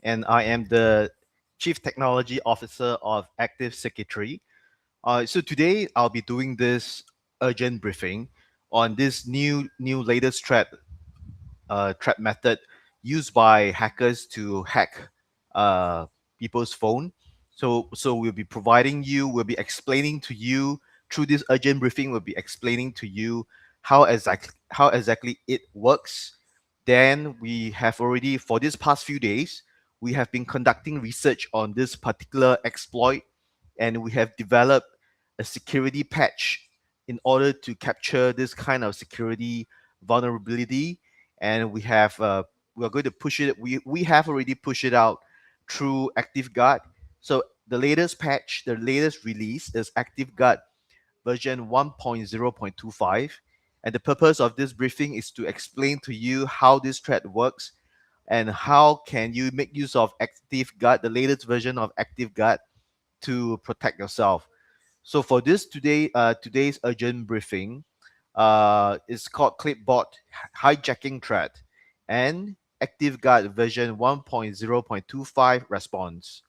and I am the Chief Technology Officer of Active Circuitry. So today I'll be doing this urgent briefing on this new latest threat method used by hackers to hack uh, people's phone. So we'll be explaining to you through this urgent briefing. We'll be explaining to you how exactly it works. Then we have already for this past few days we have been conducting research on this particular exploit, and we have developed a security patch in order to capture this kind of security vulnerability, and we are going to push it. We have already pushed it out through ActiveGuard. So the latest patch, the latest release is ActiveGuard version 1.0.25, and the purpose of this briefing is to explain to you how this threat works and how can you make use of ActiveGuard, the latest version of ActiveGuard, to protect yourself. So for today's urgent briefing, it's called Clipboard Hijacking Threat and ActiveGuard version 1.0.25 response.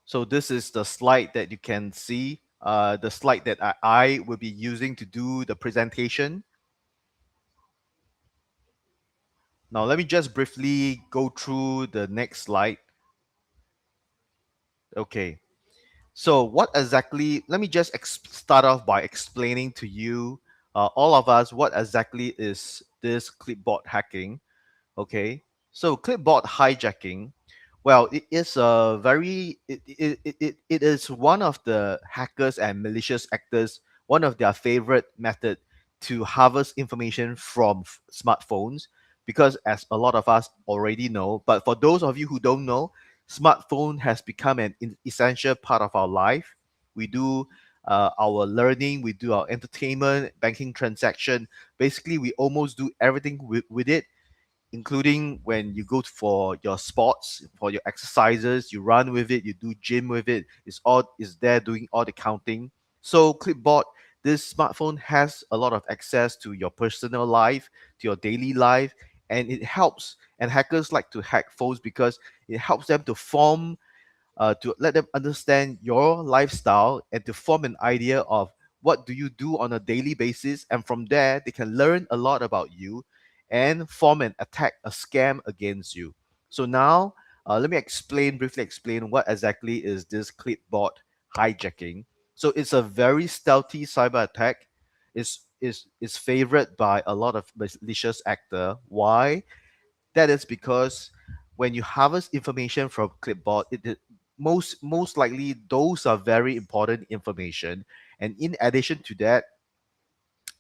So this is the slide that you can see, the slide that I will be using to do the presentation. Now let me just briefly go through the next slide. Okay. So what exactly, let me just start off by explaining to you, all of us, what exactly is this clipboard hacking. Okay, so clipboard hijacking, well, it is a very, it is one of the hackers and malicious actors, one of their favorite method to harvest information from smartphones, because as a lot of us already know, but for those of you who don't know, smartphone has become an essential part of our life. We do our learning, we do our entertainment, banking transaction. Basically, we almost do everything with it, including when you go for your sports, for your exercises, you run with it, you do gym with it. It's all is there doing all the counting. So clipboard, this smartphone has a lot of access to your personal life, to your daily life, and it helps. And hackers like to hack phones because it helps them to let them understand your lifestyle and to form an idea of what do you do on a daily basis, and from there they can learn a lot about you and form an attack, a scam against you. So now let me briefly explain what exactly is this clipboard hijacking. So it's a very stealthy cyber attack. Is favored by a lot of malicious actor. Why? That is because when you harvest information from clipboard, most likely those are very important information. And in addition to that,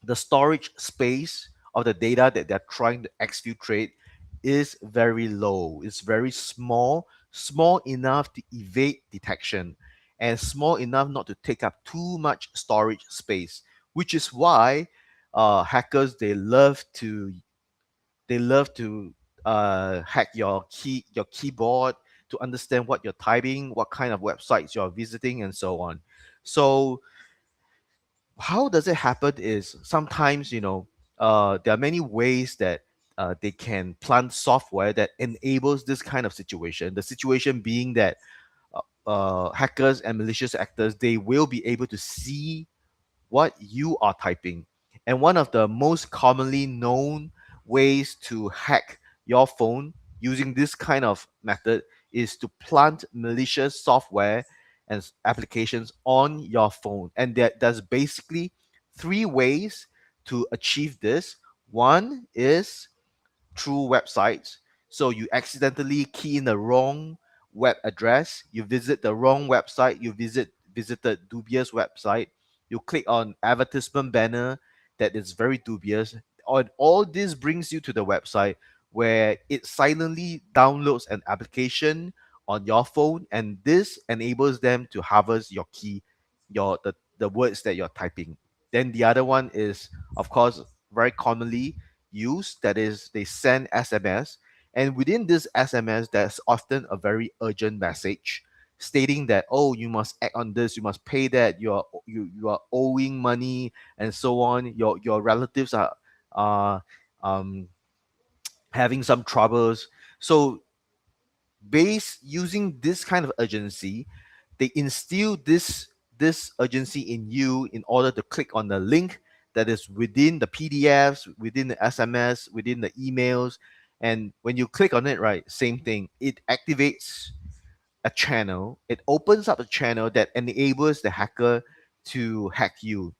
the storage space of the data that they're trying to exfiltrate is very low. It's very small, small enough to evade detection, and small enough not to take up too much storage space, which is why hackers they love to hack your keyboard to understand what you're typing, what kind of websites you're visiting, and so on. So how does it happen is sometimes, there are many ways that they can plant software that enables this kind of situation. The situation being that hackers and malicious actors, they will be able to see what you are typing. And one of the most commonly known ways to hack your phone using this kind of method is to plant malicious software and applications on your phone. And there's basically three ways to achieve this. One is through websites. So you accidentally key in the wrong web address, you visit the wrong website, visited dubious website, you click on advertisement banner that is very dubious. All this brings you to the website where it silently downloads an application on your phone, and this enables them to harvest your key, the words that you're typing. Then the other one is, of course, very commonly use, that is they send SMS, and within this SMS there's often a very urgent message stating that, oh, you must act on this, you must pay that, you are owing money, and so on. Your relatives are uh, um, having some troubles. So base using this kind of urgency, they instill this urgency in you in order to click on the link that is within the PDFs, within the SMS, within the emails. And when you click on it, right, same thing. It activates a channel. It opens up a channel that enables the hacker to hack you.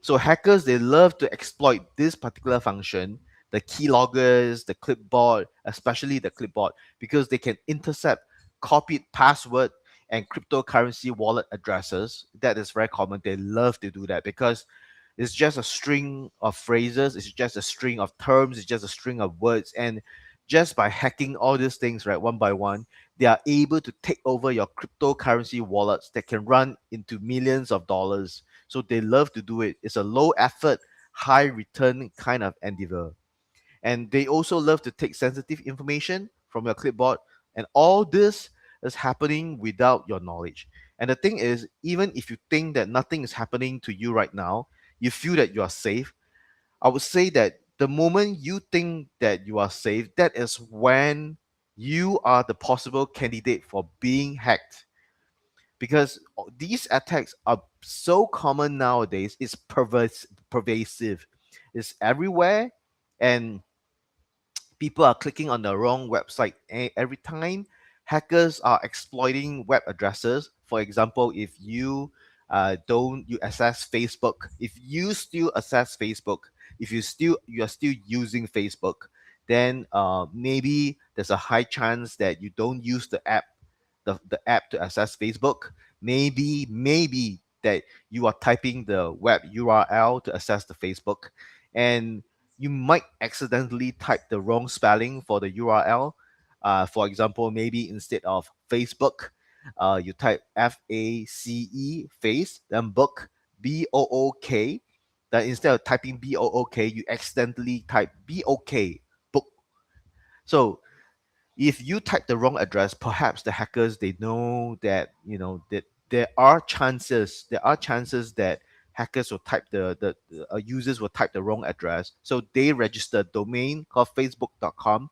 So hackers, they love to exploit this particular function, the keyloggers, the clipboard, especially the clipboard, because they can intercept copied password and cryptocurrency wallet addresses. That is very common. They love to do that because it's just a string of phrases, it's just a string of terms, it's just a string of words. And just by hacking all these things, right, one by one, they are able to take over your cryptocurrency wallets that can run into millions of dollars. So they love to do it. It's a low effort, high return kind of endeavor. And they also love to take sensitive information from your clipboard. And all this is happening without your knowledge. And the thing is, even if you think that nothing is happening to you right now, you feel that you are safe. I would say that the moment you think that you are safe, that is when you are the possible candidate for being hacked, because these attacks are so common nowadays. It's pervasive, it's everywhere, and people are clicking on the wrong website every time. Hackers are exploiting web addresses. For example, if you don't you access Facebook, if you still access Facebook, if you are still using Facebook, then maybe there's a high chance that you don't use the app to access Facebook. Maybe that you are typing the web URL to access the Facebook, and you might accidentally type the wrong spelling for the URL. For example, maybe instead of Facebook, you type FACE, face, then book, BOOK. Then instead of typing BOOK, you accidentally type BOK, book. So if you type the wrong address, perhaps the hackers, they know that that there are chances that hackers will type the users will type the wrong address. So they register a domain called facebook.com,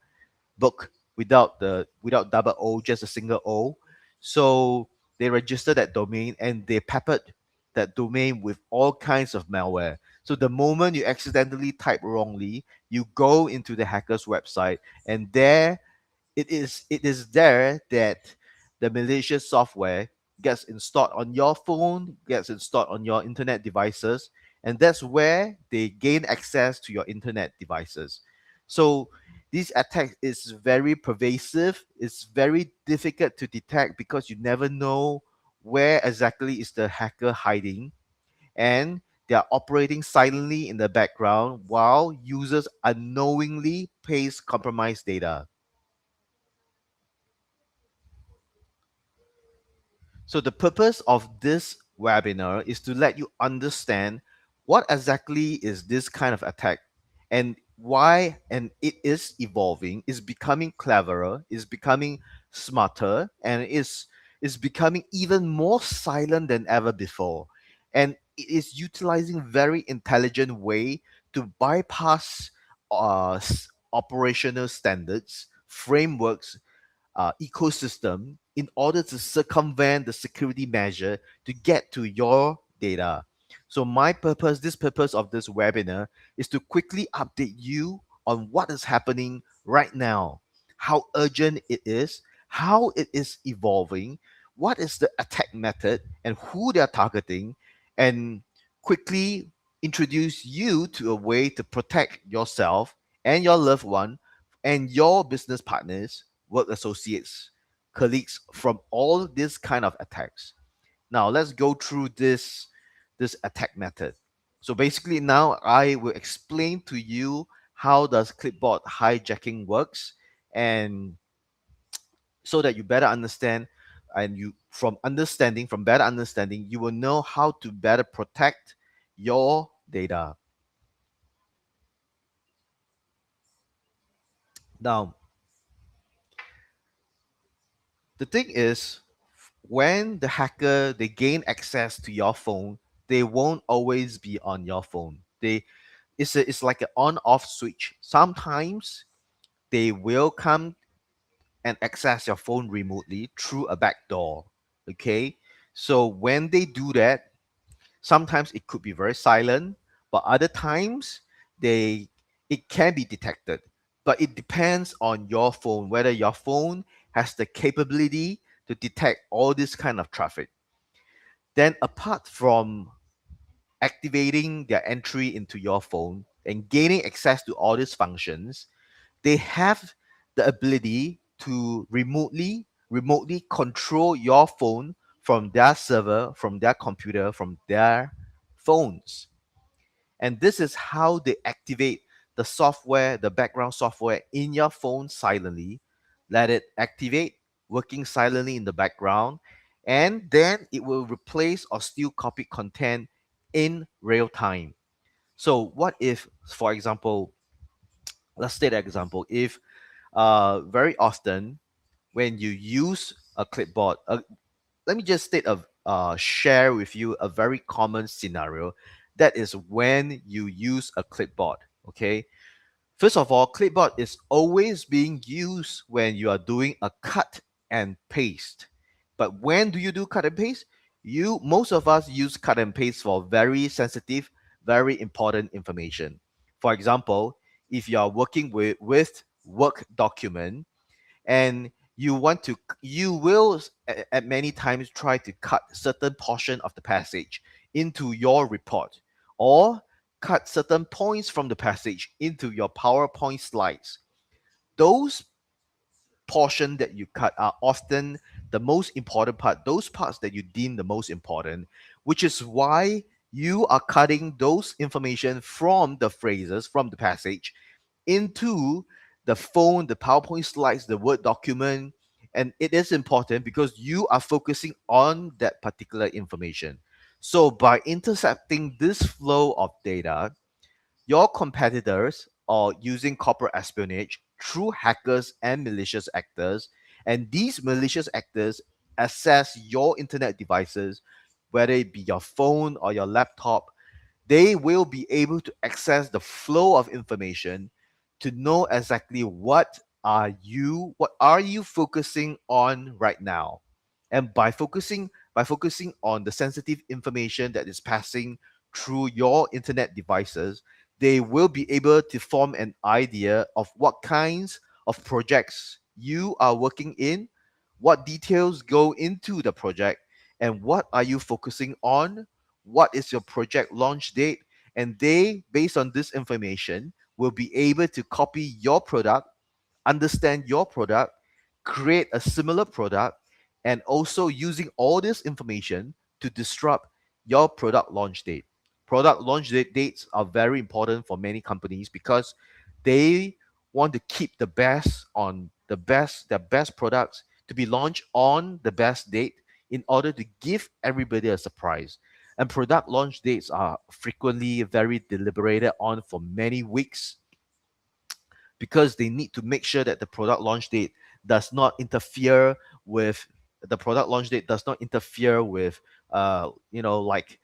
book, without double O, just a single O. So they register that domain and they peppered that domain with all kinds of malware. So the moment you accidentally type wrongly, you go into the hacker's website, and there it is there that the malicious software gets installed on your phone, gets installed on your internet devices, and that's where they gain access to your internet devices. So this attack is very pervasive. It's very difficult to detect because you never know where exactly is the hacker hiding, and they are operating silently in the background while users unknowingly paste compromised data. So the purpose of this webinar is to let you understand what exactly is this kind of attack, and why, and it is evolving, is becoming cleverer, is becoming smarter, and is becoming even more silent than ever before. And it is utilizing very intelligent way to bypass operational standards, frameworks, ecosystem in order to circumvent the security measure to get to your data. So this purpose of this webinar is to quickly update you on what is happening right now, how urgent it is, how it is evolving, what is the attack method and who they are targeting, and quickly introduce you to a way to protect yourself and your loved one and your business partners, work associates, colleagues from all these kind of attacks. Now let's go through this attack method. So basically now I will explain to you how does clipboard hijacking works, and so that you better understand, and you from better understanding you will know how to better protect your data. Now the thing is, when the hacker they gain access to your phone, they won't always be on your phone. It's like an on off switch. Sometimes they will come and access your phone remotely through a back door. Okay. So when they do that, sometimes it could be very silent, but other times they it can be detected. But it depends on your phone, whether your phone has the capability to detect all this kind of traffic. Then apart from activating their entry into your phone and gaining access to all these functions, they have the ability to remotely control your phone from their server, from their computer, from their phones. And this is how they activate the software, the background software in your phone silently. Let it activate, working silently in the background, and then it will replace or steal copy content in real time. So what if, for example, let's take that example. If very often when you use a clipboard, let me just share with you a very common scenario. That is when you use a clipboard. Okay. First of all, clipboard is always being used when you are doing a cut and paste. But when do you do cut and paste? Most of us use cut and paste for very sensitive, very important information. For example, if you are working with work document, and you will at many times try to cut certain portion of the passage into your report, or cut certain points from the passage into your PowerPoint slides. Those portion that you cut are often the most important part, those parts that you deem the most important, which is why you are cutting those information from the phrases from the passage into the phone, the PowerPoint slides, the Word document. And it is important because you are focusing on that particular information. So by intercepting this flow of data, your competitors are using corporate espionage through hackers and malicious actors. And these malicious actors access your internet devices, whether it be your phone or your laptop. They will be able to access the flow of information to know exactly what are you focusing on right now. And by focusing on the sensitive information that is passing through your internet devices, they will be able to form an idea of what kinds of projects you are working in, what details go into the project, and what are you focusing on, what is your project launch date. And they, based on this information, will be able to copy your product, understand your product, create a similar product, and also using all this information to disrupt your product launch date. Product launch dates are very important for many companies because they want to keep their best products to be launched on the best date in order to give everybody a surprise. And product launch dates are frequently very deliberated on for many weeks because they need to make sure that does not interfere the product launch date does not interfere with like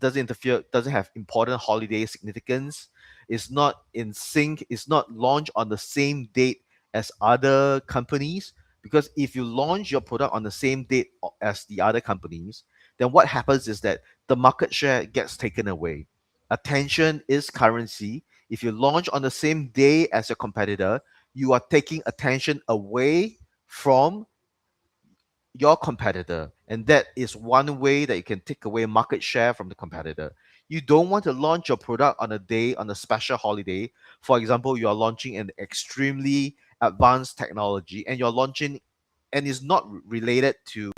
doesn't have important holiday significance, it's not in sync, it's not launched on the same date as other companies. Because if you launch your product on the same date as the other companies, then what happens is that the market share gets taken away. Attention is currency. If you launch on the same day as your competitor, you are taking attention away from your competitor. And that is one way that you can take away market share from the competitor. You don't want to launch your product on a day, on a special holiday. For example, you are launching an extremely advanced technology and you're launching, and it's not related to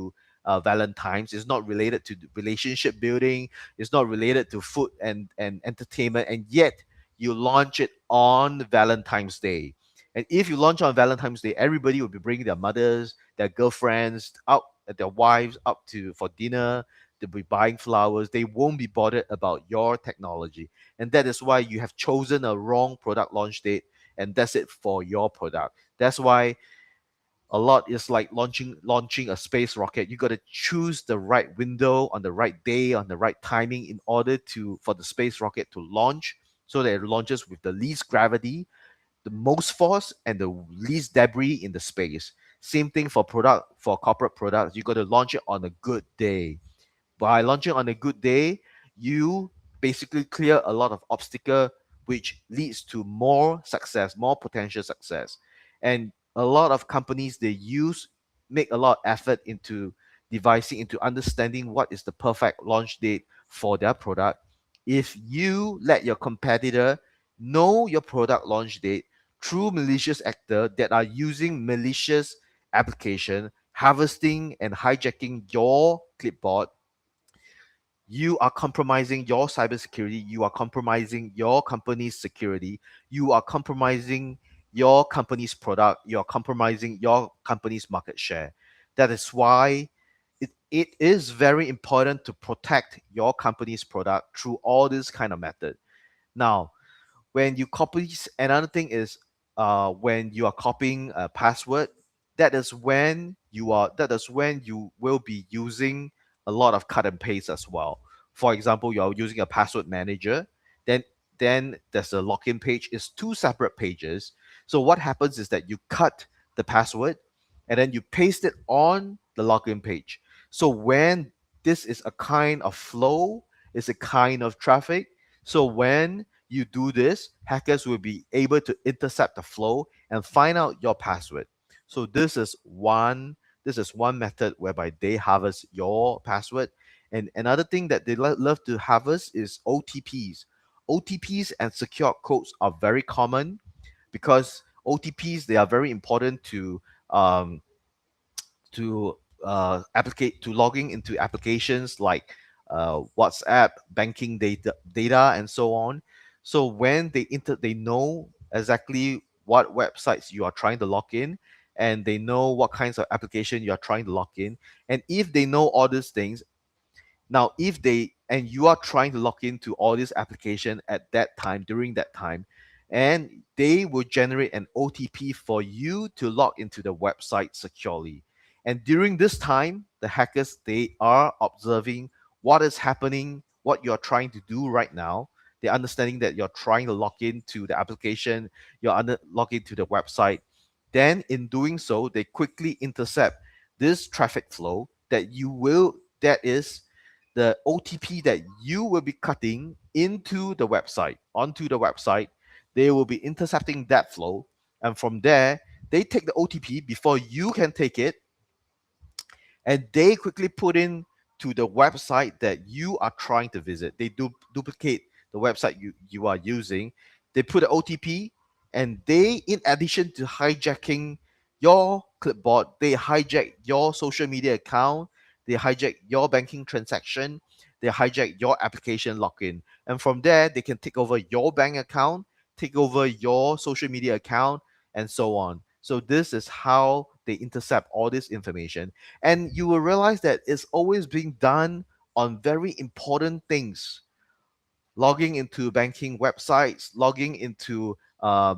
Valentine's, it's not related to relationship building, it's not related to food and entertainment, and yet you launch it on Valentine's Day. And if you launch on Valentine's Day, everybody will be bringing their mothers, their girlfriends out, their wives up to for dinner. They'll be buying flowers. They won't be bothered about your technology, and that is why you have chosen a wrong product launch date, and that's it for your product. That's why a lot is like launching a space rocket. You got to choose the right window on the right day on the right timing in order to for the space rocket to launch, so that it launches with the least gravity the most force and the least debris in the space. Same thing for product, for corporate products. You got to launch it on a good day. By launching on a good day, you basically clear a lot of obstacle, which leads to more success, more potential success. And a lot of companies, they make a lot of effort into devising, into understanding what is the perfect launch date for their product. If you let your competitor know your product launch date through malicious actor that are using malicious application, harvesting and hijacking your clipboard, you are compromising your cybersecurity, you are compromising your company's security, you are compromising your company's product, you are compromising your company's market share. That is why it is very important to protect your company's product through all this kind of method. Now, when you copy, another thing is when you are copying a password, that is when you will be using a lot of cut and paste as well. For example, you are using a password manager, then there's a login page. It's two separate pages. So what happens is that you cut the password and then you paste it on the login page. So when this is a kind of flow, is a kind of traffic. So when you do this, hackers will be able to intercept the flow and find out your password. So this is one method whereby they harvest your password. And another thing that they love to harvest is OTPs. OTPs and secure codes are very common because OTPs, they are very important um, to logging into applications like WhatsApp, banking data, and so on. So when they know exactly what websites you are trying to log in, and they know what kinds of application you are trying to log in, and if they know all these things, now, if they and you are trying to log into all these application at that time, during that time, and they will generate an OTP for you to log into the website securely. And during this time, the hackers, they are observing what is happening, what you're trying to do right now. They're understanding that you're trying to log into the application, log into the website. Then in doing so, they quickly intercept this traffic flow that is the OTP that you will be cutting onto the website. They will be intercepting that flow. And from there, they take the OTP before you can take it, and they quickly put in to the website that you are trying to visit. They duplicate the website you are using. They put the OTP, and they, in addition to hijacking your clipboard, they hijack your social media account, they hijack your banking transaction, they hijack your application login. And from there, they can take over your bank account, take over your social media account, and so on. So this is how they intercept all this information. And you will realize that it's always being done on very important things, logging into banking websites, logging into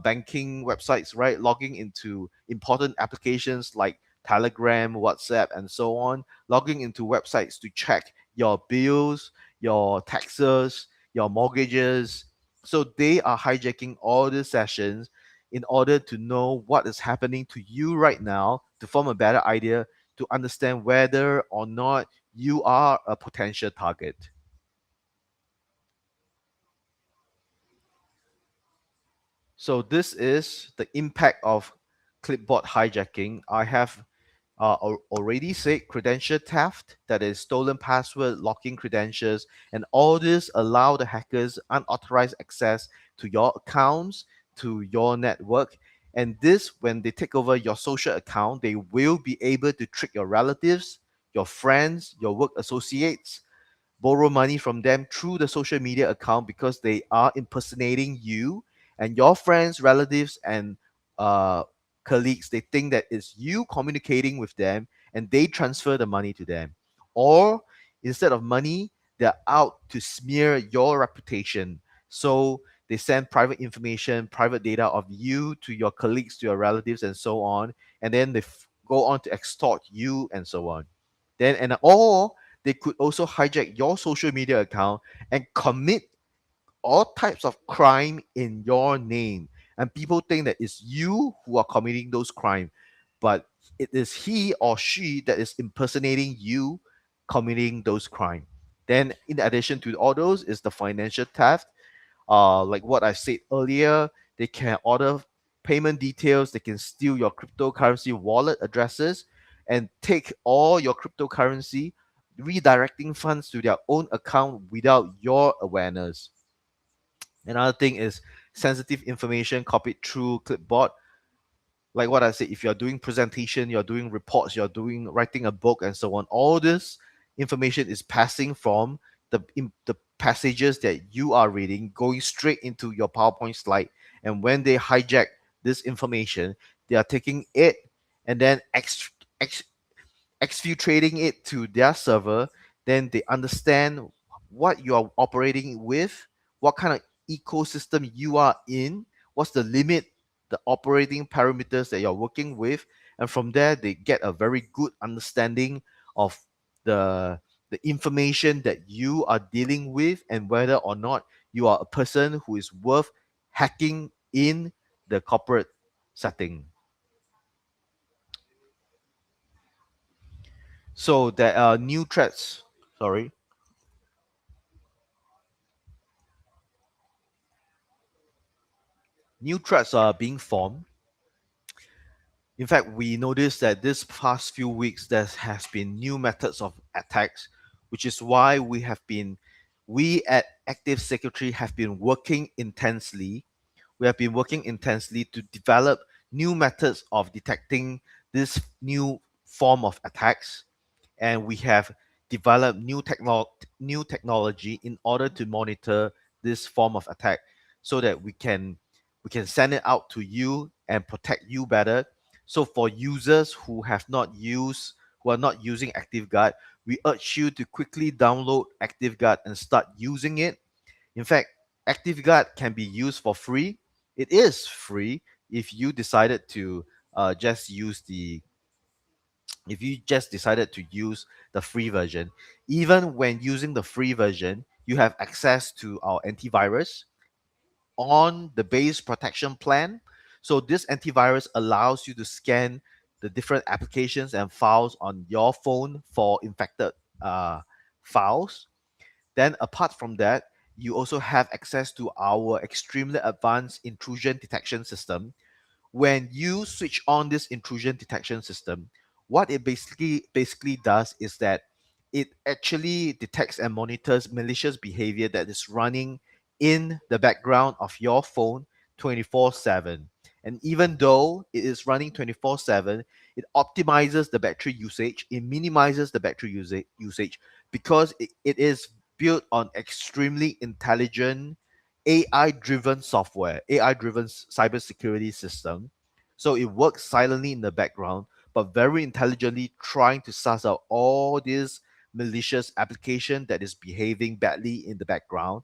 banking websites, right? Logging into important applications like Telegram, WhatsApp, and so on. Logging into websites to check your bills, your taxes, your mortgages. So they are hijacking all these sessions in order to know what is happening to you right now, to form a better idea, to understand whether or not you are a potential target. So this is the impact of clipboard hijacking. I have already said credential theft, that is stolen password, locking credentials, and all this allow the hackers unauthorized access to your accounts, to your network. And this, when they take over your social account, they will be able to trick your relatives, your friends, your work associates, borrow money from them through the social media account because they are impersonating you, and your friends, relatives, and uh, colleagues. They think that it's you communicating with them, and they transfer the money to them. Or instead of money, they're out to smear your reputation. So they send private information, private data of you to your colleagues, to your relatives, and so on. And then they go on to extort you and so on. Then, and or they could also hijack your social media account and commit all types of crime in your name. and people think that it's you who are committing those crimes, but it is he or she that is impersonating you committing those crimes. Then, in addition to all those, is the financial theft. Like what I said earlier, they can order payment details, they can steal your cryptocurrency wallet addresses and take all your cryptocurrency, redirecting funds to their own account without your awareness. Another thing is sensitive information copied through clipboard. Like what I said, if you're doing presentation, you're doing reports, you're doing writing a book and so on, all this information is passing from the passages that you are reading, going straight into your PowerPoint slide. And when they hijack this information, they are taking it and then exfiltrating it to their server, then they understand what you are operating with, what kind of ecosystem you are in, what's the limit, the operating parameters that you're working with, and from there they get a very good understanding of the the information that you are dealing with and whether or not you are a person who is worth hacking in the corporate setting. So there are new threats. Sorry. New threats are being formed. In fact, we noticed that this past few weeks there has been new methods of attacks, which is why we at Active Secretary have been working intensely. We have been working intensely to develop new methods of detecting this new form of attacks, and we have developed new technology in order to monitor this form of attack so that we can send it out to you and protect you better. So for users who are not using ActiveGuard, we urge you to quickly download ActiveGuard and start using it. In fact, ActiveGuard can be used for free. It is free if you decided to just use the if you just decided to use the free version. Even when using the free version, you have access to our antivirus on the base protection plan. So this antivirus allows you to scan the different applications and files on your phone for infected uh, files. Then apart from that, you also have access to our extremely advanced intrusion detection system. When you switch on this intrusion detection system, what it basically does is that it actually detects and monitors malicious behavior that is running in the background of your phone 24/7. And even though it is running 24/7, it optimizes the battery usage, it minimizes the battery usage because it is built on extremely intelligent AI driven software, AI driven cybersecurity system. So it works silently in the background, but very intelligently trying to suss out all these malicious application that is behaving badly in the background,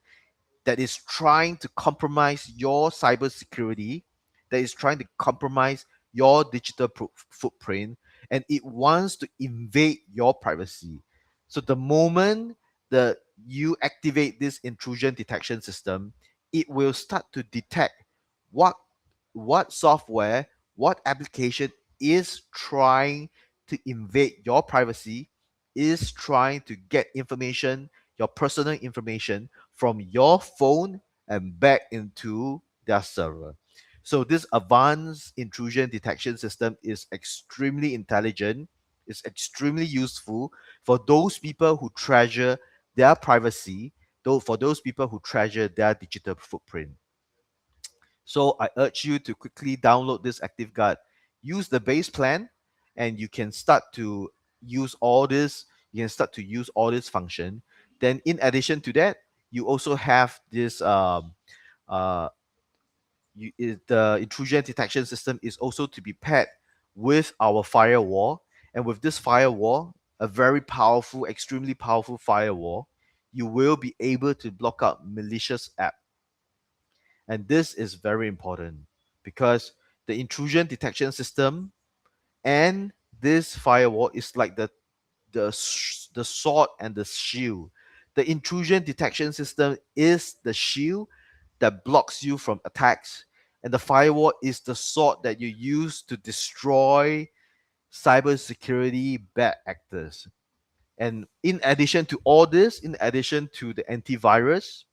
that is trying to compromise your cybersecurity, that is trying to compromise your digital footprint, and it wants to invade your privacy. So the moment that you activate this intrusion detection system, it will start to detect what software, what application is trying to invade your privacy, is trying to get information, your personal information from your phone and back into their server. So this advanced intrusion detection system is extremely intelligent, it's extremely useful for those people who treasure their privacy, though for those people who treasure their digital footprint. So I urge you to quickly download this ActiveGuard. Use the base plan, and you can start to use all this. You can start to use all this function. Then, in addition to that, you also have this. Uh, the intrusion detection system is also to be paired with our firewall, and with this firewall, a very powerful, extremely powerful firewall, you will be able to block out malicious apps. And this is very important because the intrusion detection system and this firewall is like the sword and the shield. The intrusion detection system is the shield that blocks you from attacks, And the firewall is the sword that you use to destroy cybersecurity bad actors. And in addition to all this, in addition to the antivirus,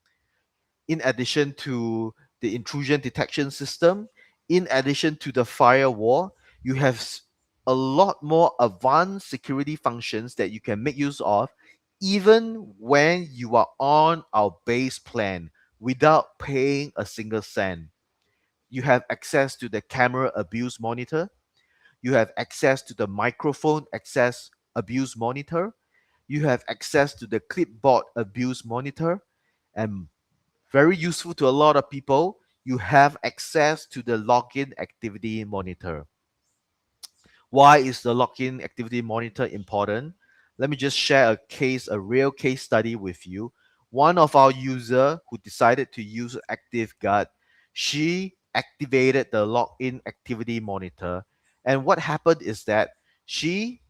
in addition to the intrusion detection system, in addition to the firewall, you have a lot more advanced security functions that you can make use of even when you are on our base plan without paying a single cent. You have access to the camera abuse monitor, you have access to the microphone access abuse monitor, you have access to the clipboard abuse monitor, and very useful to a lot of people, you have access to the login activity monitor. Why is the login activity monitor important? Let me just share a case, a real case study with you. One of our user who decided to use ActiveGuard, she activated the login activity monitor. And what happened is that she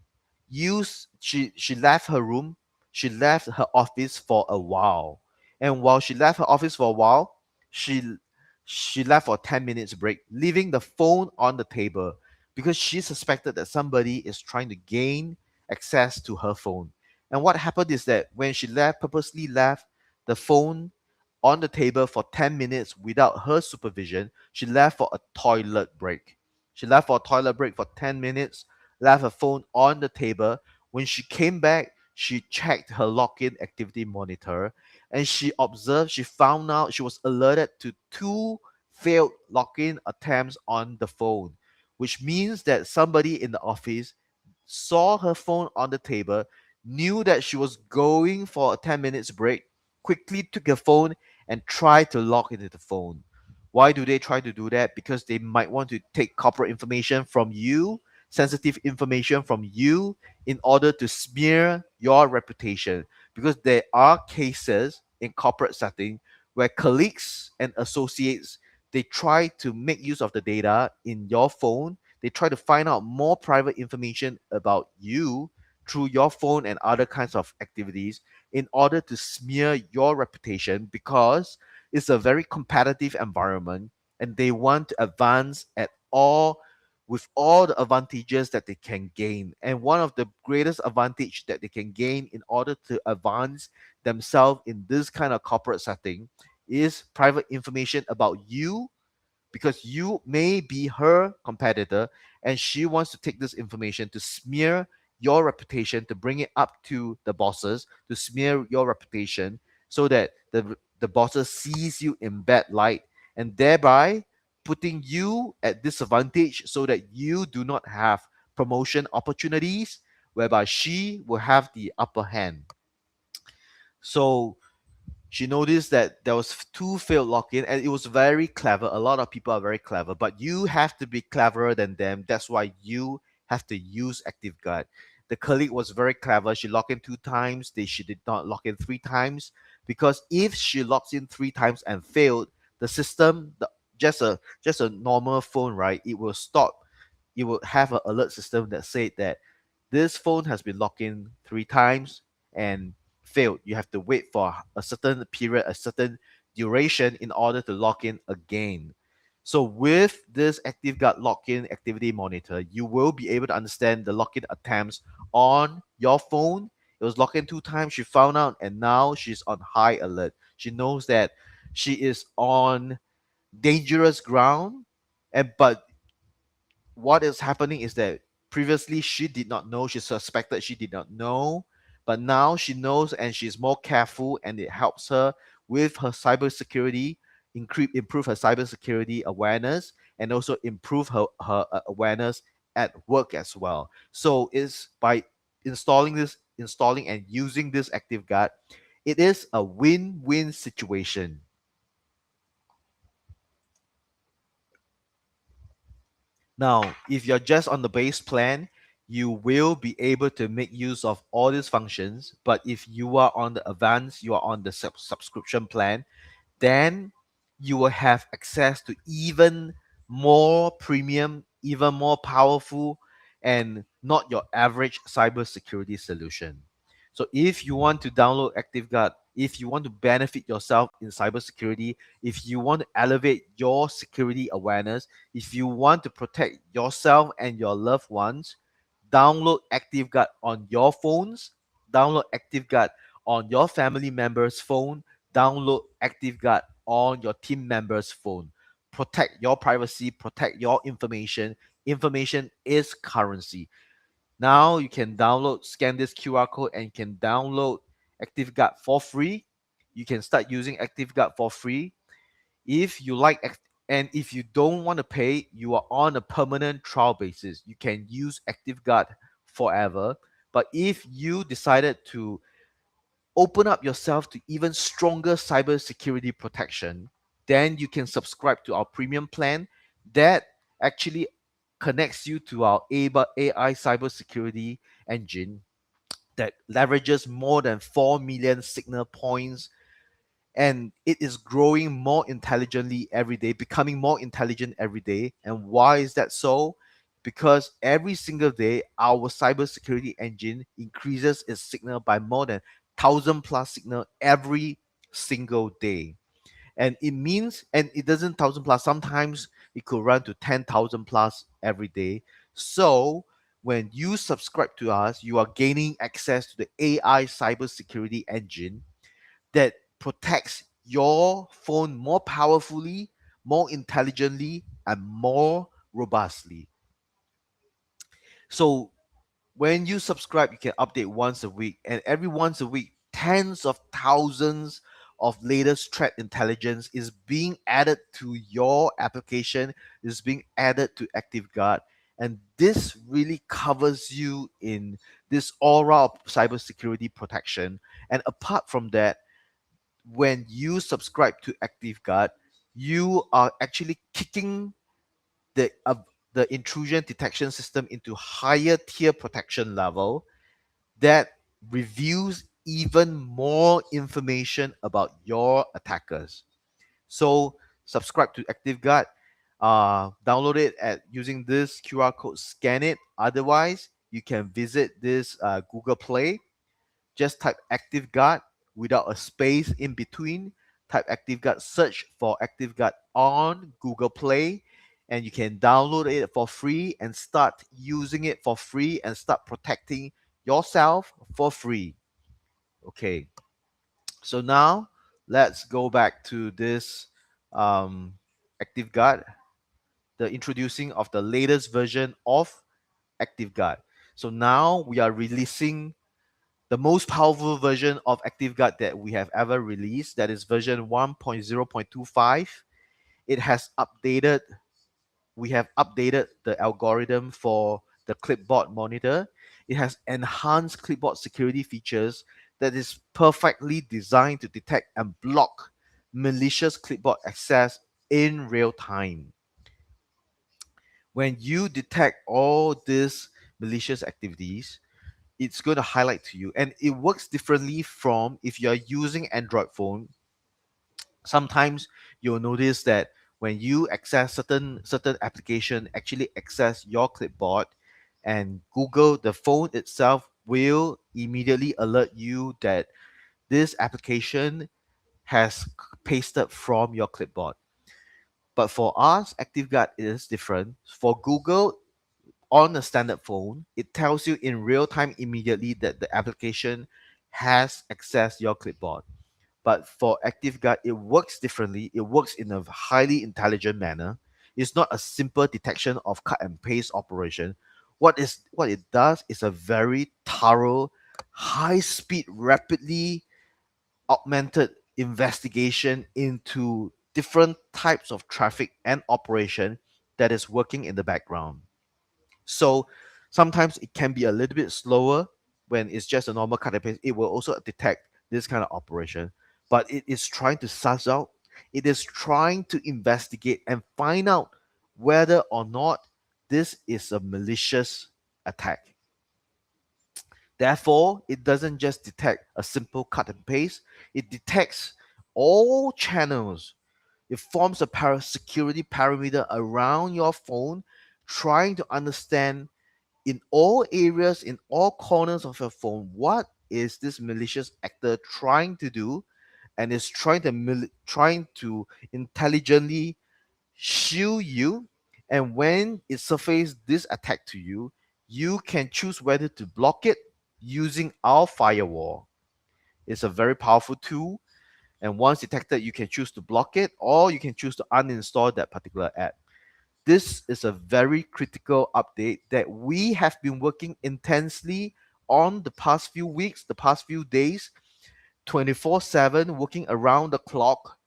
she left her room, she left her office for a while. And while she left her office for a while, she she left for 10 minutes break, leaving the phone on the table because she suspected that somebody is trying to gain access to her phone. And what happened is that when she purposely left the phone on the table for 10 minutes without her supervision, she left for a toilet break. She left for a toilet break for 10 minutes, left her phone on the table. When she came back, she checked her login activity monitor and she found out, she was alerted to two failed login attempts on the phone, which means that somebody in the office saw her phone on the table, knew that she was going for a 10 minutes break, quickly took her phone and tried to log into the phone. Why do they try to do that? Because they might want to take corporate information from you, sensitive information from you, in order to smear your reputation. Because there are cases in corporate setting where colleagues and associates, they try to make use of the data in your phone. They try to find out more private information about you through your phone and other kinds of activities in order to smear your reputation, because it's a very competitive environment and they want to advance at all with all the advantages that they can gain. And one of the greatest advantage that they can gain in order to advance themselves in this kind of corporate setting is private information about you, because you may be her competitor and she wants to take this information to smear your reputation, to bring it up to the bosses, to smear your reputation so that the bosses sees you in bad light, and thereby putting you at disadvantage so that you do not have promotion opportunities, whereby she will have the upper hand. So she noticed that there was two failed login and it was very clever. A lot of people are very clever, but you have to be cleverer than them. That's why you have to use ActiveGuard. The colleague was very clever. She logged in 2 times. She did not log in 3 times, because if she logs in 3 times and failed, the system, just a normal phone, right? It will stop. It will have an alert system that said that this phone has been logged in 3 times and failed. You have to wait for a certain period, a certain duration in order to log in again. So with this ActiveGuard login activity monitor, you will be able to understand the login attempts on your phone. It was logged in 2 times, she found out, and now she's on high alert. She knows that she is on dangerous ground, and but what is happening is that previously she did not know, she suspected, she did not know, but now she knows and she's more careful, and it helps her with her cybersecurity, improve her cybersecurity awareness, and also improve her awareness at work as well. So it's by installing and using this ActiveGuard, it is a win-win situation. Now, if you're just on the base plan, you will be able to make use of all these functions. But if you are on the advanced, you are on the subscription plan, then you will have access to even more premium, even more powerful, and not your average cybersecurity solution. So if you want to download ActiveGuard if you want to benefit yourself in cybersecurity, if you want to elevate your security awareness, if you want to protect yourself and your loved ones, download ActiveGuard on your phones, download ActiveGuard on your family member's phone, download ActiveGuard on your team member's phone. Protect your privacy, protect your information. Information is currency. Now you can download, scan this QR code, and you can download ActiveGuard for free. You can start using ActiveGuard for free. If you like, and if you don't want to pay, you are on a permanent trial basis. You can use ActiveGuard forever. But if you decided to open up yourself to even stronger cybersecurity protection, then you can subscribe to our premium plan that actually connects you to our AI cybersecurity engine that leverages more than 4 million signal points, and it is growing more intelligently every day, becoming more intelligent every day. And why is that so? Because every single day, our cybersecurity engine increases its signal by more than 1,000 plus signal every single day. And it means, and it doesn't 1,000 plus, sometimes it could run to 10,000 plus every day. So when you subscribe to us, you are gaining access to the AI cybersecurity engine that protects your phone more powerfully, more intelligently, and more robustly. So when you subscribe, you can update once a week, and every once a week, tens of thousands of latest threat intelligence is being added to your application, is being added to ActiveGuard. And this really covers you in this aura of cybersecurity protection. And apart from that, when you subscribe to ActiveGuard, you are actually kicking the uh, the intrusion detection system into higher tier protection level that reveals even more information about your attackers. So subscribe to ActiveGuard, download it at using this QR code, scan it. Otherwise, you can visit this Google Play. Just type ActiveGuard without a space in between. Type ActiveGuard, search for ActiveGuard on Google Play, and you can download it for free and start using it for free and start protecting yourself for free. Okay, so now let's go back to this um, ActiveGuard, the introducing of the latest version of ActiveGuard. So now we are releasing the most powerful version of ActiveGuard that we have ever released. That is version 1.0.25. It has updated, we have updated the algorithm for the clipboard monitor. It has enhanced clipboard security features that is perfectly designed to detect and block malicious clipboard access in real time. When you detect all these malicious activities, it's going to highlight to you, and it works differently from if you're using Android phone. Sometimes you'll notice that when you access certain application actually access your clipboard, and Google, the phone itself, will immediately alert you that this application has pasted from your clipboard. But for us, ActiveGuard is different. For Google, on a standard phone, it tells you in real time immediately that the application has accessed your clipboard. But for ActiveGuard, it works differently. It works in a highly intelligent manner. It's not a simple detection of cut and paste operation. What it does is a very thorough, high speed, rapidly augmented investigation into different types of traffic and operation that is working in the background. So sometimes it can be a little bit slower when it's just a normal cut and paste. It will also detect this kind of operation, but it is trying to suss out, it is trying to investigate and find out whether or not this is a malicious attack. Therefore, it doesn't just detect a simple cut and paste, it detects all channels. It forms a security parameter around your phone, trying to understand in all areas, in all corners of your phone, what is this malicious actor trying to do, and is trying to intelligently shield you. And when it surfaces this attack to you, you can choose whether to block it using our firewall. It's a very powerful tool, and once detected, you can choose to block it or you can choose to uninstall that particular app. This is a very critical update that we have been working intensely on the past few weeks, the past few days, 24/7, working around the clock,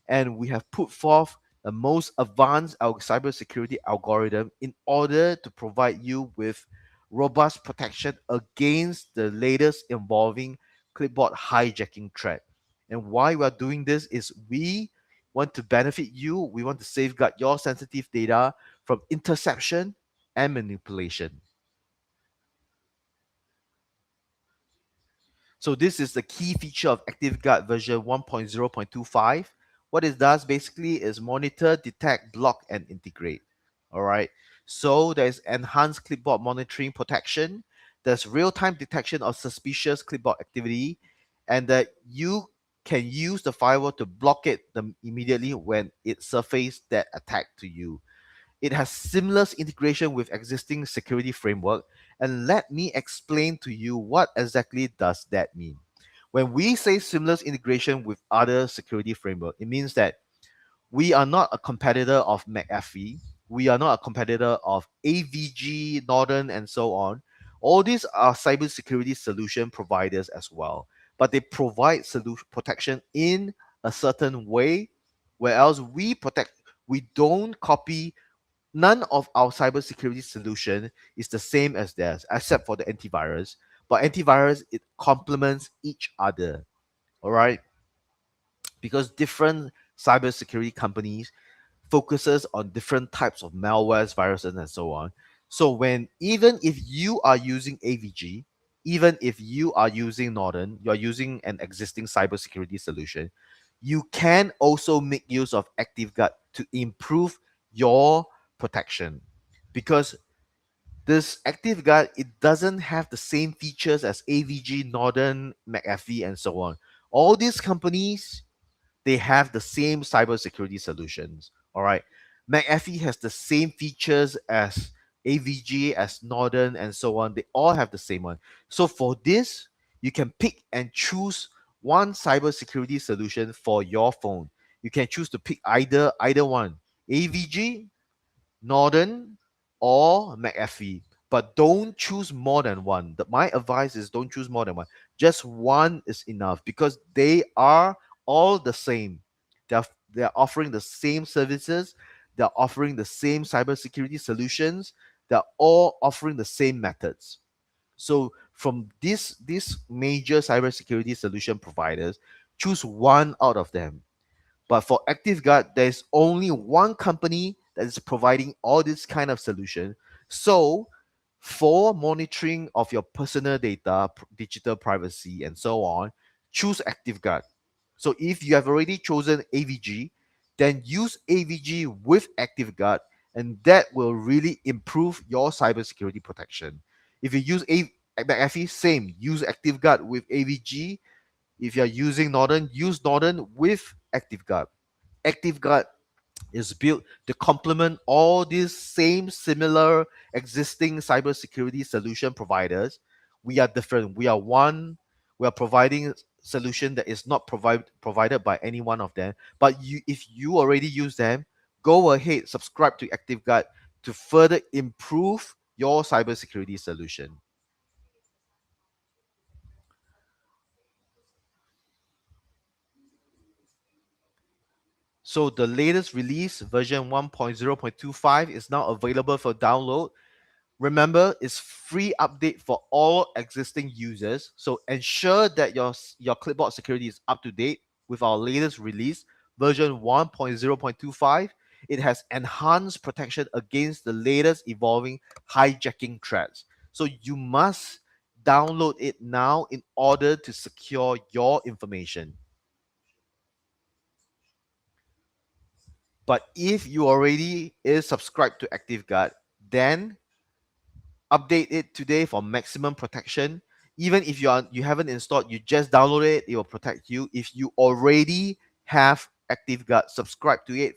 and we have put forth the most advanced cybersecurity algorithm in order to provide you with robust protection against the latest involving clipboard hijacking threat. And why we are doing this is we want to benefit you, we want to safeguard your sensitive data from interception and manipulation. So this is the key feature of ActiveGuard version 1.0.25. What it does basically is monitor, detect, block, and integrate. All right. So there's enhanced clipboard monitoring protection. There's real-time detection of suspicious clipboard activity, and that you can use the firewall to block it immediately when it surfaces that attack to you. It has seamless integration with existing security framework. And let me explain to you what exactly does that mean. When we say seamless integration with other security framework, it means that we are not a competitor of McAfee. We are not a competitor of AVG, Norton, and so on. All these are cybersecurity solution providers as well, but they provide solution protection in a certain way, whereas we don't copy. None of our cybersecurity solution is the same as theirs, except for the antivirus. But antivirus, it complements each other. All right, because different cybersecurity companies focuses on different types of malwares, viruses, and so on. So when even if you are using AVG, even if you are using Norton, you are using an existing cybersecurity solution, you can also make use of ActiveGuard to improve your protection, because this ActiveGuard, it doesn't have the same features as AVG, Norton, McAfee, and so on. All these companies, they have the same cybersecurity solutions. All right. McAfee has the same features as AVG, as Norton, and so on. They all have the same one. So for this, you can pick and choose one cybersecurity solution for your phone. You can choose to pick either one, AVG, Norton, or McAfee. But don't choose more than one. My advice is don't choose more than one. Just one is enough, because they are all the same. They're, they're offering the same services. They're offering the same cybersecurity solutions. They're all offering the same methods. So from these major cybersecurity solution providers, choose one out of them. But for ActiveGuard, there's only one company that is providing all this kind of solution. So for monitoring of your personal data, digital privacy, and so on, choose ActiveGuard. So if you have already chosen AVG, then use AVG with ActiveGuard, and that will really improve your cybersecurity protection. If you use McAfee, same, use ActiveGuard with AVG. If you're using Norton, use Norton with ActiveGuard. ActiveGuard is built to complement all these same similar existing cybersecurity solution providers. We are different. We are one. We are providing solution that is not provided by any one of them. But if you already use them, go ahead, subscribe to ActiveGuard to further improve your cybersecurity solution. So the latest release, version 1.0.25, is now available for download. Remember, it's free update for all existing users. So ensure that your clipboard security is up to date with our latest release, version 1.0.25. It has enhanced protection against the latest evolving hijacking threats. So you must download it now in order to secure your information. But if you already is subscribed to ActiveGuard, then update it today for maximum protection. Even if you haven't installed, you just download it, it will protect you. If you already have ActiveGuard, subscribe to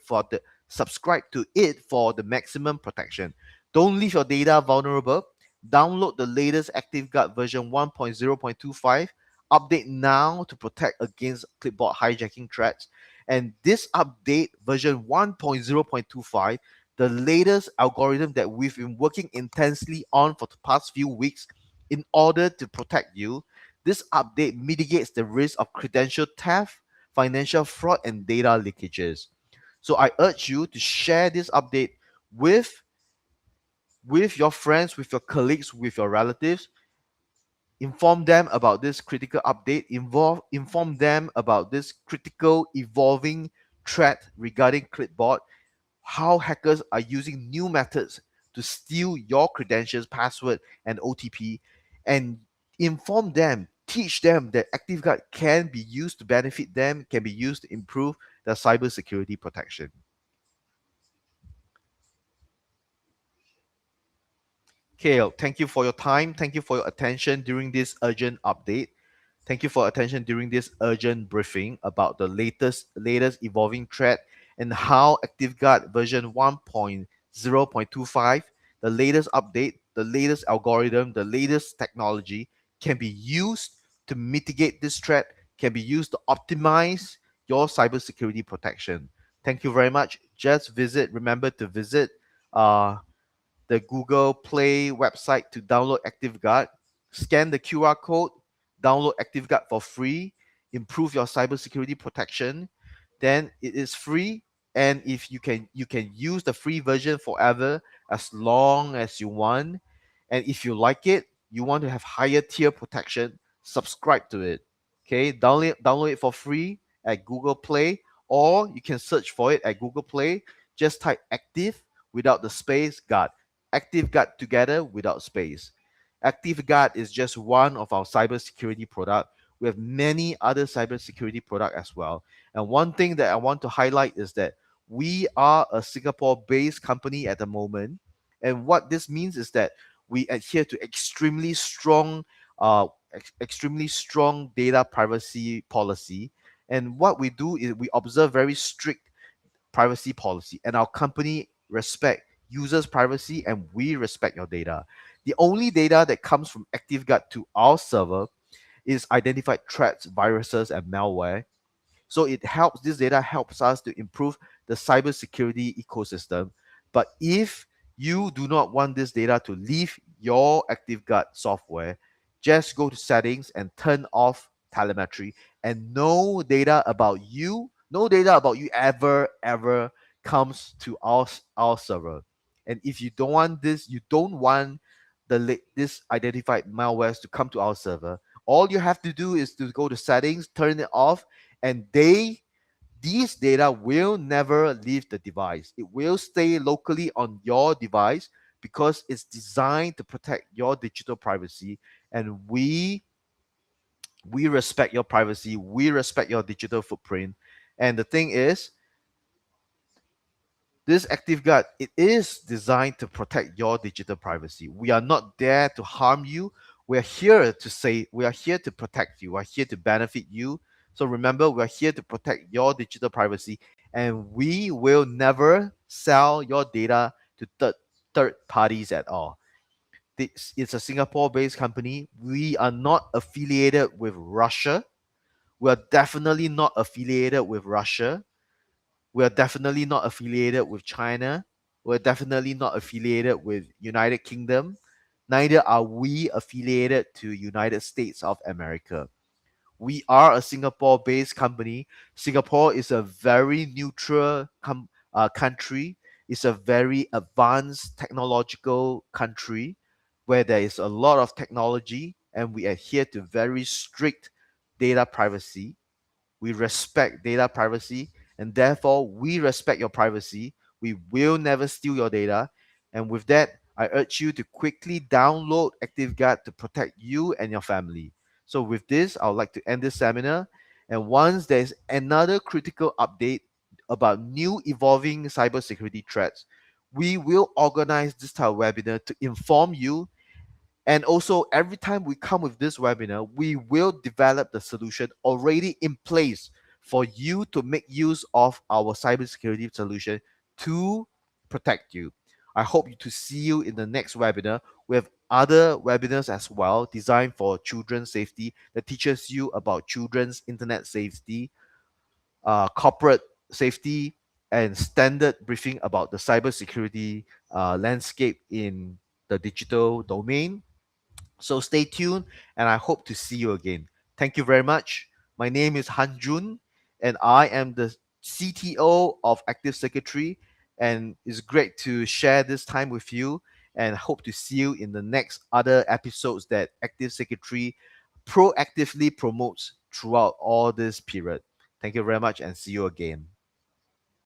it for the maximum protection. Don't leave your data vulnerable. Download the latest ActiveGuard version 1.0.25. Update now to protect against clipboard hijacking threats. And this update, version 1.0.25, the latest algorithm that we've been working intensely on for the past few weeks in order to protect you. This update mitigates the risk of credential theft, financial fraud, and data leakages. So I urge you to share this update with with your friends, with your colleagues, with your relatives. Inform them about this critical update. Inform them about this critical evolving threat regarding clipboard, how hackers are using new methods to steal your credentials, password, and OTP, and inform them, teach them that ActiveGuard can be used to benefit them, can be used to improve their cybersecurity protection. Kale, thank you for your time. Thank you for your attention during this urgent update. Thank you for your attention during this urgent briefing about the latest evolving threat and how ActiveGuard version 1.0.25, the latest update, the latest algorithm, the latest technology can be used to mitigate this threat, can be used to optimize your cybersecurity protection. Thank you very much. Remember to visit uh, the Google Play website to download ActiveGuard. Scan the QR code, download ActiveGuard for free, improve your cybersecurity protection. Then it is free, and if you can use the free version forever as long as you want. And if you like it, you want to have higher tier protection, subscribe to it. Okay, download it for free at Google Play, or you can search for it at Google Play. Just type active without the space guard. ActiveGuard together without space. ActiveGuard is just one of our cybersecurity product. We have many other cybersecurity products as well. And one thing that I want to highlight is that we are a Singapore-based company at the moment. And what this means is that we adhere to extremely strong data privacy policy. And what we do is we observe very strict privacy policy, and our company respect users privacy, and we respect your data. The only data that comes from ActiveGuard to our server is identified threats, viruses, and malware. So this data helps us to improve the cybersecurity ecosystem. But if you do not want this data to leave your ActiveGuard software, just go to settings and turn off telemetry, and no data about you ever comes to our server. And if you don't want this, you don't want this identified malwares to come to our server, all you have to do is to go to settings, turn it off, and these data will never leave the device. It will stay locally on your device because it's designed to protect your digital privacy. And we respect your privacy, we respect your digital footprint. And the thing is, this ActiveGuard, it is designed to protect your digital privacy. We are not there to harm you. We are here to protect you. We are here to benefit you. So remember, we are here to protect your digital privacy, and we will never sell your data to third parties at all. This is a Singapore-based company. We are not affiliated with Russia. We are definitely not affiliated with Russia. We're definitely not affiliated with China. We're definitely not affiliated with United Kingdom. Neither are we affiliated to United States of America. We are a Singapore-based company. Singapore is a very neutral country. It's a very advanced technological country where there is a lot of technology, and we adhere to very strict data privacy. We respect data privacy, and therefore we respect your privacy. We will never steal your data. And with that, I urge you to quickly download ActiveGuard to protect you and your family. So with this, I would like to end this seminar. And once there's another critical update about new evolving cybersecurity threats, we will organize this type of webinar to inform you And also, every time we come with this webinar, we will develop the solution already in place for you to make use of our cybersecurity solution to protect you. I hope to see you in the next webinar. We have other webinars as well designed for children's safety that teaches you about children's internet safety, corporate safety, and standard briefing about the cybersecurity landscape in the digital domain. So stay tuned, and I hope to see you again. Thank you very much. My name is Han-Jun, and I am the CTO of Active Circuitry, and it's great to share this time with you, and hope to see you in the next other episodes that Active Circuitry proactively promotes throughout all this period. Thank you very much, and see you again.